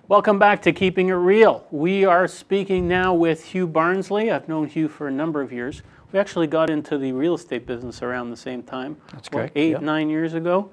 Welcome back to Keeping It Real. We are speaking now with Hugh Barnsley. I've known Hugh for a number of years. We actually got into the real estate business around the same time. That's correct. 9 years ago.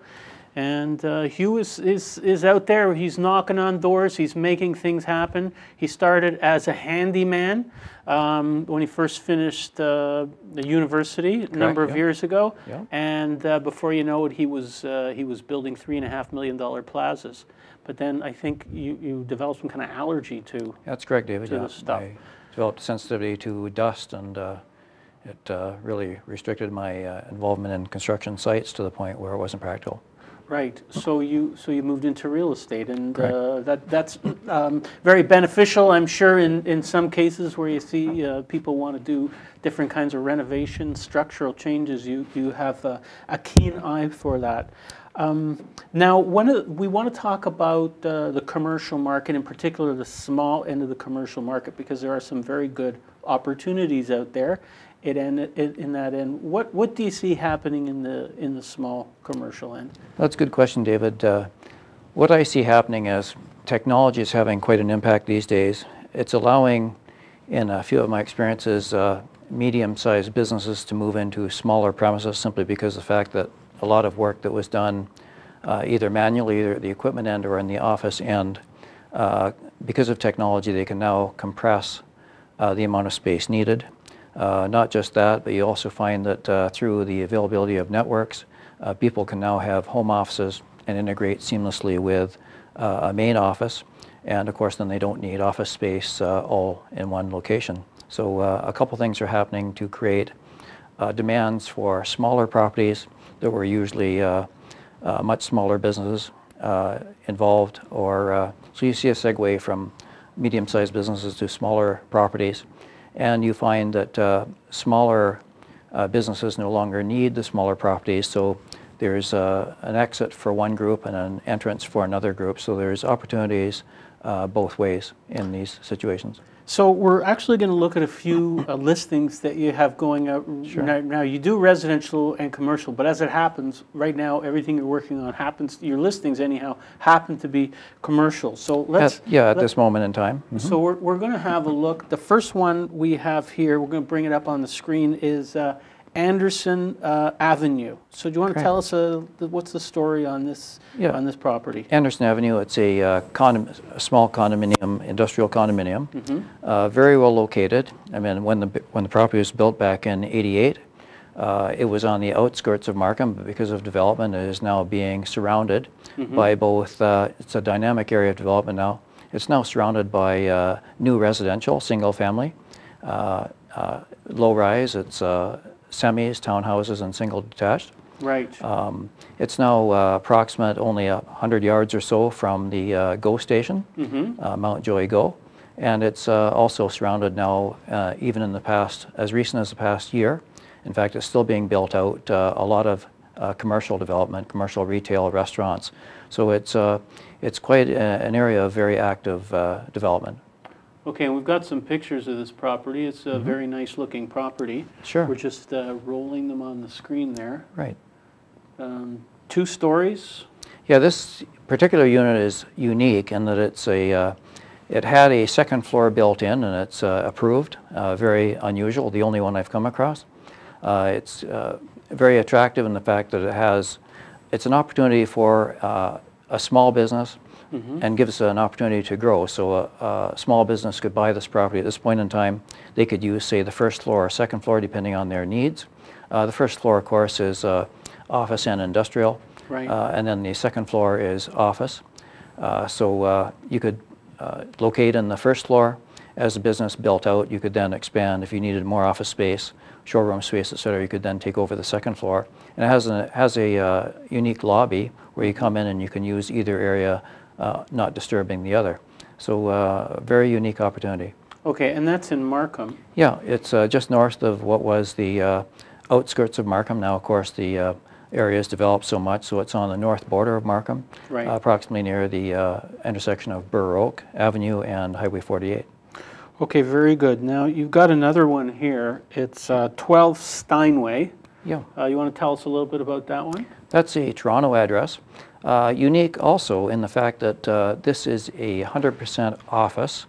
And Hugh is out there. He's knocking on doors. He's making things happen. He started as a handyman when he first finished the university a number of years ago. And before you know it, he was building $3.5 million plazas. But then I think you developed some kind of allergy to. That's correct, David. To this stuff. I developed sensitivity to dust, and it really restricted my involvement in construction sites to the point where it wasn't practical. Right. So you moved into real estate, and that's very beneficial, I'm sure, in some cases where you see people want to do different kinds of renovations, structural changes. You have a keen eye for that. Now, we want to talk about the commercial market, in particular the small end of the commercial market, because there are some very good opportunities out there. In that end, what do you see happening in the small commercial end? That's a good question, David. What I see happening is technology is having quite an impact these days. It's allowing, in a few of my experiences, medium-sized businesses to move into smaller premises simply because of the fact that a lot of work that was done either manually, either at the equipment end or in the office end, because of technology, they can now compress the amount of space needed. Not just that, but you also find that through the availability of networks, people can now have home offices and integrate seamlessly with a main office. And of course, then they don't need office space all in one location. So a couple things are happening to create demands for smaller properties that were usually much smaller businesses involved. So you see a segue from medium-sized businesses to smaller properties. And you find that smaller businesses no longer need the smaller properties, so there's an exit for one group and an entrance for another group. So there's opportunities both ways in these situations. So we're actually going to look at a few listings that you have going out. Sure. Now you do residential and commercial, but as it happens, right now everything you're working on happens, your listings anyhow, happen to be commercial. So let's... at this moment in time. Mm-hmm. So we're going to have a look. The first one we have here, we're going to bring it up on the screen, is Anderson Avenue. So do you want to tell us what's the story on this property? Anderson Avenue, it's a small condominium, industrial condominium, very well located. I mean, when the property was built back in '88, it was on the outskirts of Markham, but because of development, it is now being surrounded by both. It's a dynamic area of development now. It's now surrounded by new residential, single family, low rise. It's semis, townhouses, and single detached. Right. It's now approximate only 100 yards or so from the GO station, Mount Joy GO, and it's also surrounded now, even in the past, as recent as the past year. In fact, it's still being built out. A lot of commercial development, commercial retail, restaurants. So it's quite an area of very active development. Okay, and we've got some pictures of this property. It's a very nice looking property. Sure. We're just rolling them on the screen there. Right. 2 stories. Yeah, this particular unit is unique in that it's it had a second floor built in, and it's approved. Very unusual, the only one I've come across. It's very attractive in the fact that it's an opportunity for a small business and gives an opportunity to grow. So a small business could buy this property at this point in time. They could use, say, the first floor or second floor, depending on their needs. The first floor, of course, is office and industrial, and then the second floor is office. So you could locate in the first floor. As the business built out, you could then expand. If you needed more office space, showroom space, etc., you could then take over the second floor. And it has a unique lobby where you come in and you can use either area, not disturbing the other. So a very unique opportunity. Okay, and that's in Markham. Yeah, it's just north of what was the outskirts of Markham. Now, of course, the area has developed so much, so it's on the north border of Markham, approximately near the intersection of Burr Oak Avenue and Highway 48. Okay, very good. Now, you've got another one here. It's 12 Steinway. Yeah. You want to tell us a little bit about that one? That's a Toronto address. Unique also in the fact that this is a 100% office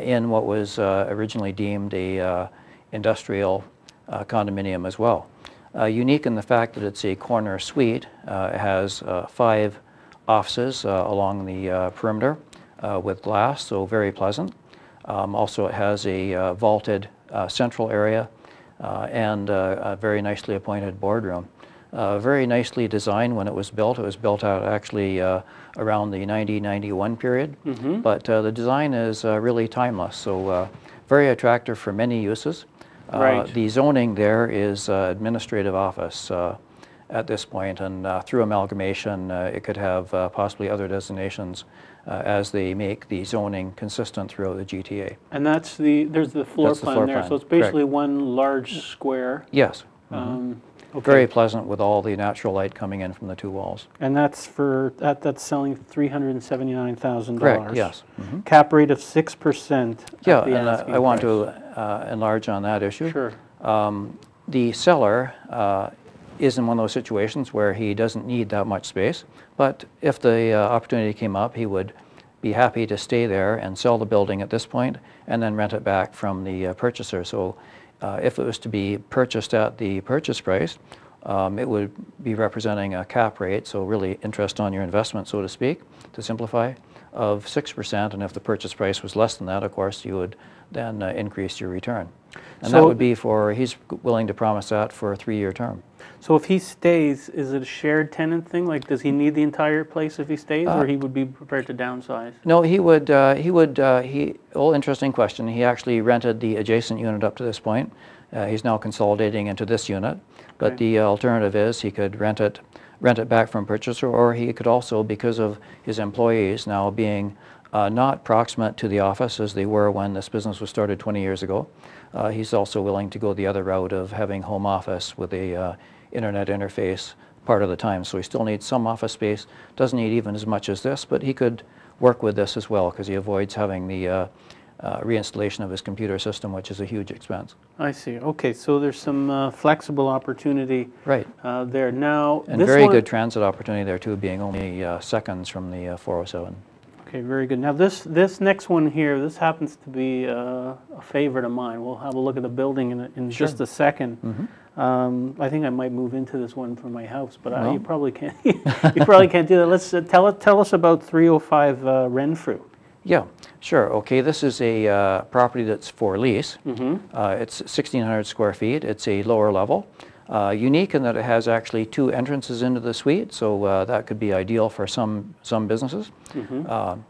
in what was originally deemed a industrial condominium as well. Unique in the fact that it's a corner suite. It has 5 offices along the perimeter with glass, so very pleasant. Also it has a vaulted central area and a very nicely appointed boardroom. Very nicely designed when it was built. It was built out actually around the 90-91 period, but the design is really timeless, so very attractive for many uses. Right. The zoning there is administrative office at this point, and through amalgamation it could have possibly other designations as they make the zoning consistent throughout the GTA. And there's the floor plan there, so it's basically one large square. Yes. Okay. Very pleasant with all the natural light coming in from the 2 walls. And that's selling $379,000. Correct, yes. Cap rate of 6%. Yeah, and I want to enlarge on that issue. Sure. The seller is in one of those situations where he doesn't need that much space, but if the opportunity came up, he would be happy to stay there and sell the building at this point and then rent it back from the purchaser. So if it was to be purchased at the purchase price, it would be representing a cap rate, so really interest on your investment, so to speak, to simplify, of 6%, and if the purchase price was less than that, of course, you would then increase your return. And that would be he's willing to promise that for a 3-year term. So if he stays, is it a shared tenant thing? Like, does he need the entire place if he stays, or he would be prepared to downsize? No, interesting question. He actually rented the adjacent unit up to this point. He's now consolidating into this unit, but the alternative is he could rent it back from purchaser, or he could also, because of his employees now being not proximate to the office as they were when this business was started 20 years ago, he's also willing to go the other route of having home office with a internet interface part of the time. So he still needs some office space, doesn't need even as much as this, but he could work with this as well because he avoids having the reinstallation of his computer system, which is a huge expense. I see. Okay, so there's some flexible opportunity there. Now, and very good transit opportunity there too, being only seconds from the 407. Okay, very good. Now this next one here, this happens to be a favorite of mine. We'll have a look at the building in just a second. I think I might move into this one for my house, but you probably can't. You probably can't do that. Let's tell us about 305 Renfrew. Yeah, sure. Okay, this is a property that's for lease. It's 1,600 square feet. It's a lower level. Unique in that it has actually 2 entrances into the suite, so that could be ideal for some businesses.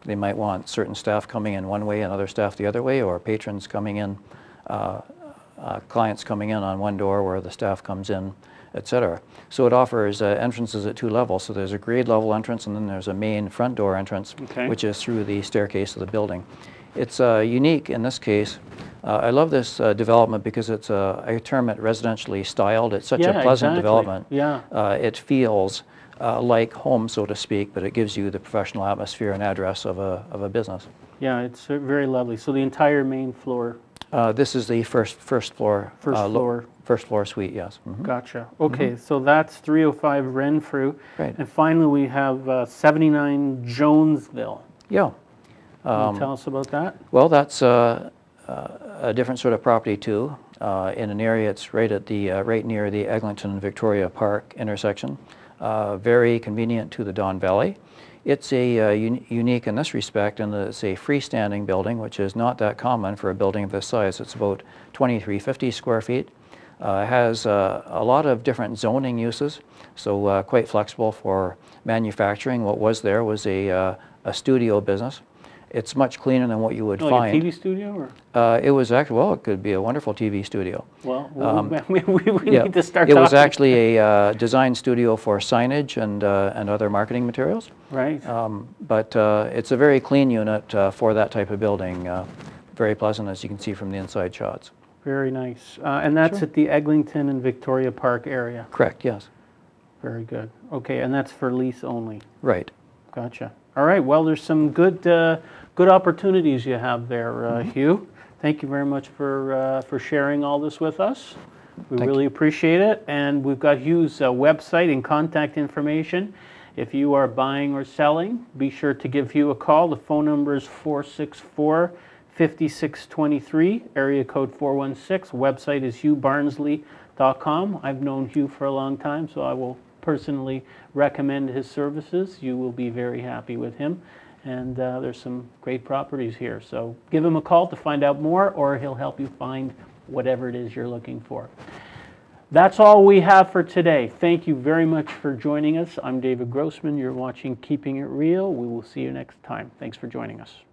They might want certain staff coming in one way and other staff the other way, or patrons coming in, clients coming in on one door where the staff comes in, etc. So it offers entrances at 2 levels. So there's a grade level entrance, and then there's a main front door entrance, which is through the staircase of the building. It's unique in this case. I love this development because it's, I term it residentially styled. It's such a pleasant development. It feels like home, so to speak, but it gives you the professional atmosphere and address of a business. Yeah, it's very lovely. So the entire main floor. This is the first floor. First floor suite, yes. Gotcha. Okay, so that's 305 Renfrew. Right. And finally we have 79 Jonesville. Yeah. Can you tell us about that? Well, that's a different sort of property too, in an area it's right near the Eglington and Victoria Park intersection. Very convenient to the Don Valley. It's a unique in this respect in that it's a freestanding building, which is not that common for a building of this size. It's about 2,350 square feet. It has a lot of different zoning uses, so quite flexible for manufacturing. What was there was a studio business. It's much cleaner than what you would find. Like a TV studio? Or? It was actually, well, it could be a wonderful TV studio. Well, we need to start talking. It was actually a design studio for signage and other marketing materials. Right. But it's a very clean unit for that type of building. Very pleasant, as you can see from the inside shots. Very nice. And that's at the Eglington and Victoria Park area? Correct, yes. Very good. Okay, and that's for lease only? Right. Gotcha. All right, well, there's some good opportunities you have there, Hugh. Thank you very much for sharing all this with us. We really appreciate it. And we've got Hugh's website and contact information. If you are buying or selling, be sure to give Hugh a call. The phone number is 464-5623, area code 416. Website is hughbarnsley.com. I've known Hugh for a long time, so I will personally recommend his services. You will be very happy with him. And there's some great properties here. So give him a call to find out more, or he'll help you find whatever it is you're looking for. That's all we have for today. Thank you very much for joining us. I'm David Grossman. You're watching Keeping It Real. We will see you next time. Thanks for joining us.